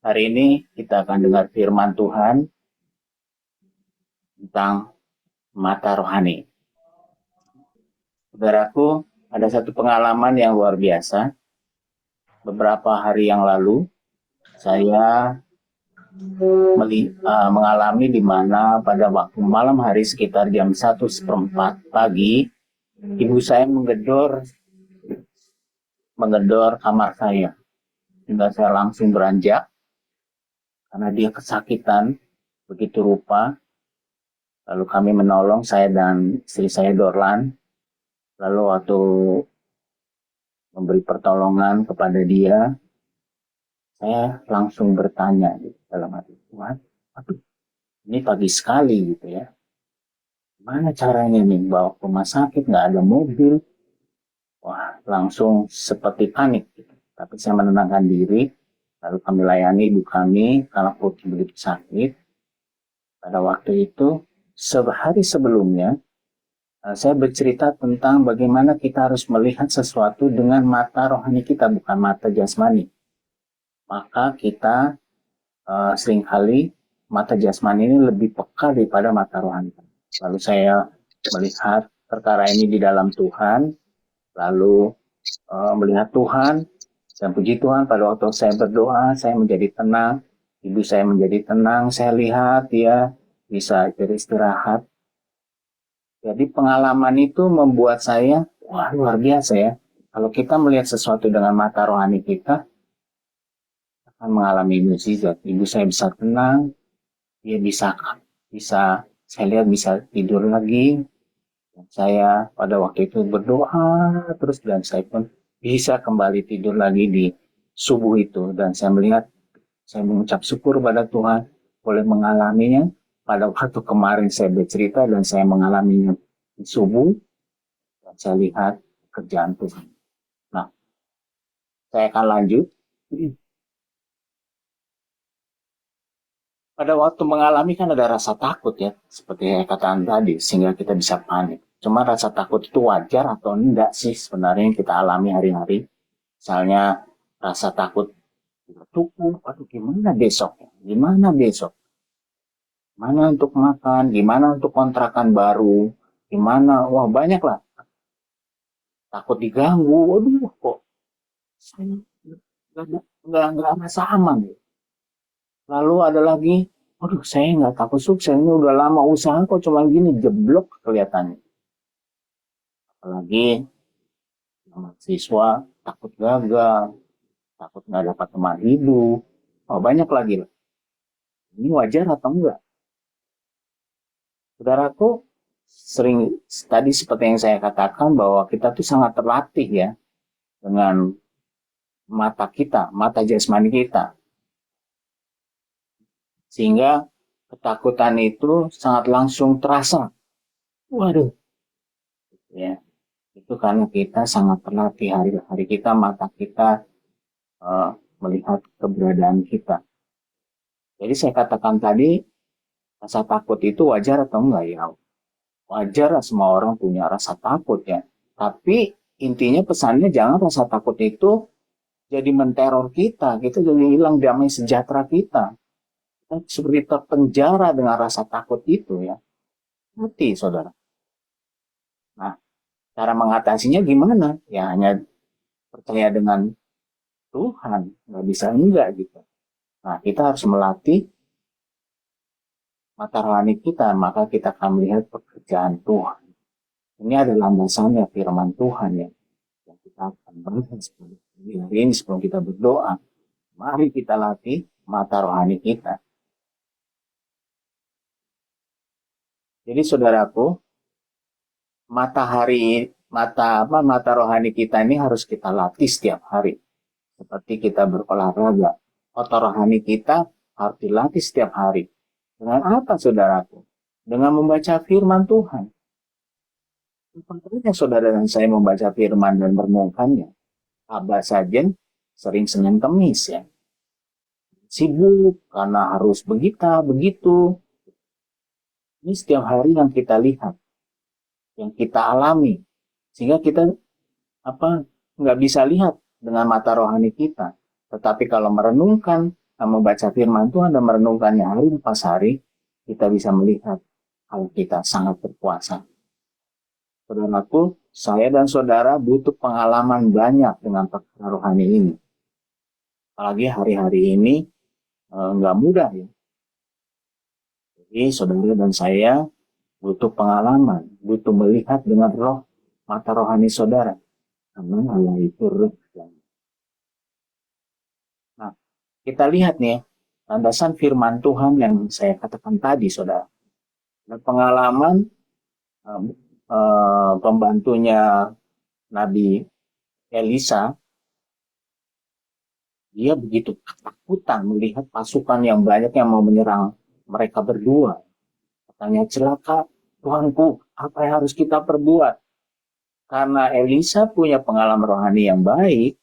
Hari ini kita akan dengar firman Tuhan tentang mata rohani. Saudaraku, ada satu pengalaman yang luar biasa. Beberapa hari yang lalu, saya mengalami di mana pada waktu malam hari sekitar jam 1:15 pagi, ibu saya menggedor kamar saya. Hingga saya langsung beranjak karena dia kesakitan begitu rupa. Lalu kami menolong, saya dan istri saya Dorlan. Lalu waktu memberi pertolongan kepada dia, saya langsung bertanya gitu, dalam hati, Tuhan, aduh, ini pagi sekali gitu ya. Gimana caranya nih bawa ke rumah sakit, nggak ada mobil. Wah, langsung seperti panik gitu. Tapi saya menenangkan diri, lalu kami layani ibu kami karena perutnya begitu sakit. Pada waktu itu, sehari sebelumnya, saya bercerita tentang bagaimana kita harus melihat sesuatu dengan mata rohani kita, bukan mata jasmani. Maka kita seringkali mata jasmani ini lebih peka daripada mata rohani. Lalu saya melihat perkara ini di dalam Tuhan, lalu melihat Tuhan, dan puji Tuhan pada waktu saya berdoa, saya menjadi tenang, ibu saya menjadi tenang, saya lihat dia bisa beristirahat. Jadi pengalaman itu membuat saya, wah luar biasa ya. Kalau kita melihat sesuatu dengan mata rohani kita, akan mengalami mukjizat. Ibu saya bisa tenang, dia bisa saya lihat bisa tidur lagi. Dan saya pada waktu itu berdoa terus dan saya pun bisa kembali tidur lagi di subuh itu. Dan saya melihat, saya mengucap syukur pada Tuhan boleh mengalaminya. Pada waktu kemarin saya bercerita dan saya mengalaminya di subuh, dan saya lihat kerjaan Tuhan. Nah, saya akan lanjut. Pada waktu mengalami kan ada rasa takut ya, seperti yang katakan tadi, sehingga kita bisa panik. Cuma rasa takut itu wajar atau enggak sih sebenarnya yang kita alami hari-hari. Misalnya rasa takut, aduh gimana besok? Gimana besok? Gimana untuk makan? Gimana untuk kontrakan baru? Gimana? Wah banyak lah. Takut diganggu. Aduh kok saya nggak merasa aman. Lalu ada lagi, aduh saya nggak takut sukses, ini udah lama usaha kok cuma gini, jeblok kelihatannya. Apalagi mahasiswa takut gagal, takut nggak dapat teman hidup, oh, banyak lagi lah. Ini wajar atau enggak? Saudaraku, sering tadi seperti yang saya katakan bahwa kita tuh sangat terlatih ya dengan mata kita, mata jasmani kita. Sehingga ketakutan itu sangat langsung terasa. Waduh, ya. Itu karena kita sangat terlatih hari-hari kita, mata kita uh, melihat keberadaan kita. Jadi saya katakan tadi, rasa takut itu wajar atau enggak ya? Wajar lah semua orang punya rasa takut ya. Tapi intinya pesannya jangan rasa takut itu jadi menteror kita jadi hilang damai sejahtera kita. Kita seperti terpenjara dengan rasa takut itu ya. Hati saudara. Nah, cara mengatasinya gimana? Ya hanya percaya dengan Tuhan, nggak bisa enggak gitu. Nah, kita harus melatih mata rohani kita, maka kita akan melihat pekerjaan Tuhan. Ini adalah landasannya firman Tuhan ya, yang kita akan bahas hari ini sebelum kita berdoa. Mari kita latih mata rohani kita. Jadi saudaraku, mata rohani kita ini harus kita latih setiap hari. Seperti kita berolahraga, mata rohani kita harus dilatih setiap hari. Dengan apa saudaraku? Dengan membaca firman Tuhan. Pentingnya saudara dan saya membaca firman dan merenungkannya. Abah Sajen sering Senin Kemis ya. Sibuk karena harus begitu. Ini setiap hari yang kita lihat, yang kita alami. Sehingga kita nggak bisa lihat dengan mata rohani kita. Tetapi kalau merenungkan membaca firman Tuhan dan merenungkannya hari lepas hari, kita bisa melihat kalau kita sangat berkuasa. Saudaraku, saya dan saudara butuh pengalaman banyak dengan perkara rohani ini. Apalagi hari-hari ini nggak mudah ya. Jadi saudara dan saya butuh pengalaman, butuh melihat dengan roh mata rohani saudara. Karena Allah itu roh. Nah, kita lihat nih landasan firman Tuhan yang saya katakan tadi, saudara. Dan pengalaman pembantunya Nabi Elisa, dia begitu ketakutan melihat pasukan yang banyak yang mau menyerang mereka berdua. Katanya, celaka Tuhanku, apa yang harus kita perbuat? Karena Elisa punya pengalaman rohani yang baik,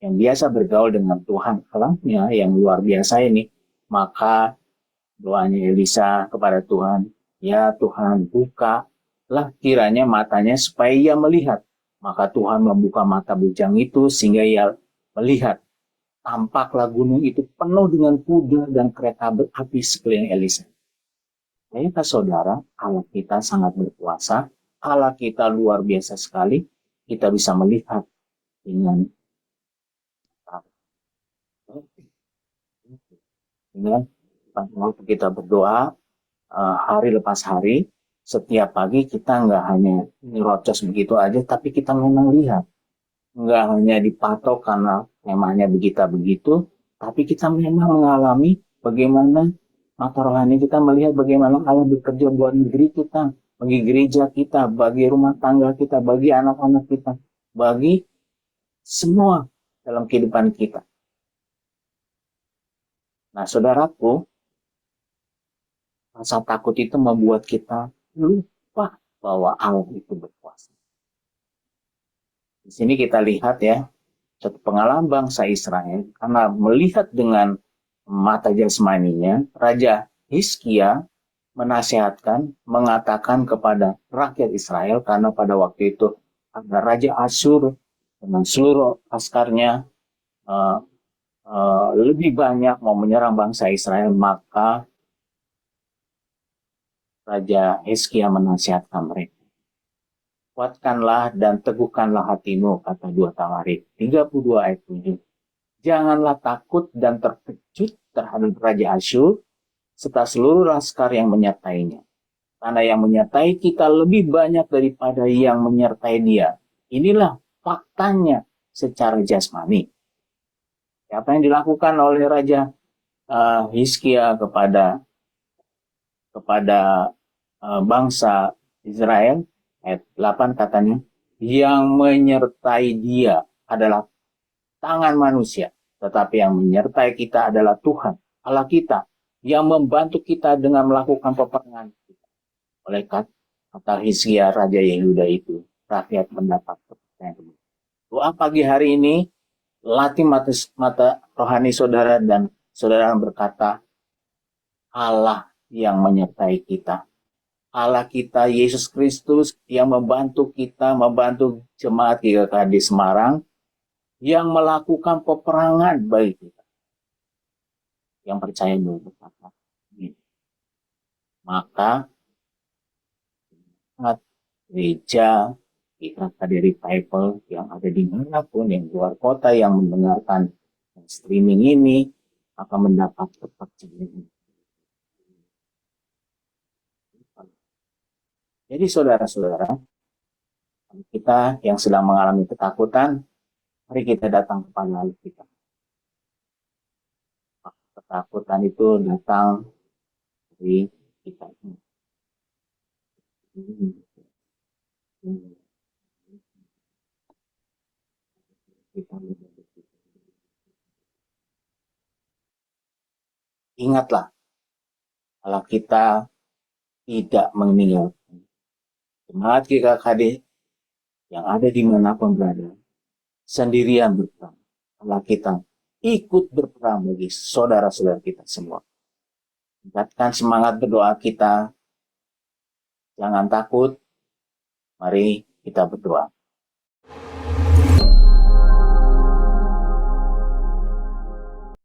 yang biasa bergaul dengan Tuhan Allahnya yang luar biasa ini, maka doanya Elisa kepada Tuhan, ya Tuhan, bukalah kiranya matanya supaya ia melihat. Maka Tuhan membuka mata bujang itu sehingga ia melihat. Tampaklah gunung itu penuh dengan kuda dan kereta berapi sekeliling Elisa. Ternyata saudara, Allah kita sangat berkuasa, Allah kita luar biasa sekali, kita bisa melihat dengan waktu kita berdoa hari lepas hari, setiap pagi kita nggak hanya nyerocos begitu aja, tapi kita memang lihat. Nggak hanya dipatok karena temanya begitu, tapi kita memang mengalami bagaimana mata rohani kita melihat bagaimana Allah bekerja buat negeri kita, bagi gereja kita, bagi rumah tangga kita, bagi anak-anak kita, bagi semua dalam kehidupan kita. Nah, saudaraku, rasa takut itu membuat kita lupa bahwa Allah itu berkuasa. Di sini kita lihat ya, satu pengalaman bangsa Israel, karena melihat dengan mata jasmaninya, Raja Hizkia menasihatkan, mengatakan kepada rakyat Israel, karena pada waktu itu ada Raja Asyur dengan seluruh askarnya lebih banyak mau menyerang bangsa Israel, maka Raja Hizkia menasihatkan mereka. Kuatkanlah dan teguhkanlah hatimu, kata 2 Tawarik 32 ayat 7. Janganlah takut dan terkejut terhadap Raja Asyur serta seluruh laskar yang menyertainya. Karena yang menyertai kita lebih banyak daripada yang menyertai dia. Inilah faktanya secara jasmani. Apa yang dilakukan oleh Raja Hizkia kepada bangsa Israel, ayat 8 katanya, yang menyertai dia adalah tangan manusia, tetapi yang menyertai kita adalah Tuhan, Allah kita, yang membantu kita dengan melakukan peperangan. Oleh kata Hizkia Raja Yehuda itu, rakyat mendapat kepercayaan. Doa pagi hari ini, latih mata rohani saudara dan saudara berkata, Allah yang menyertai kita. Allah kita, Yesus Kristus, yang membantu kita, membantu jemaat GKKD Semarang, yang melakukan peperangan bagi kita. Yang percaya dulu berkata, maka gereja GKKD Revival yang ada di manapun, yang luar kota, yang mendengarkan streaming ini, akan mendapat kepercayaan. Jadi saudara-saudara, kita yang sedang mengalami ketakutan, mari kita datang kepada Allah kita. Ketakutan itu datang dari kita. Ingatlah, Allah kita tidak meninggalkan jemaat GKKD yang ada di manapun berada, sendirian berperang. Allah kita ikut berperang bagi saudara-saudara kita semua. Tingkatkan semangat berdoa kita. Jangan takut. Mari kita berdoa.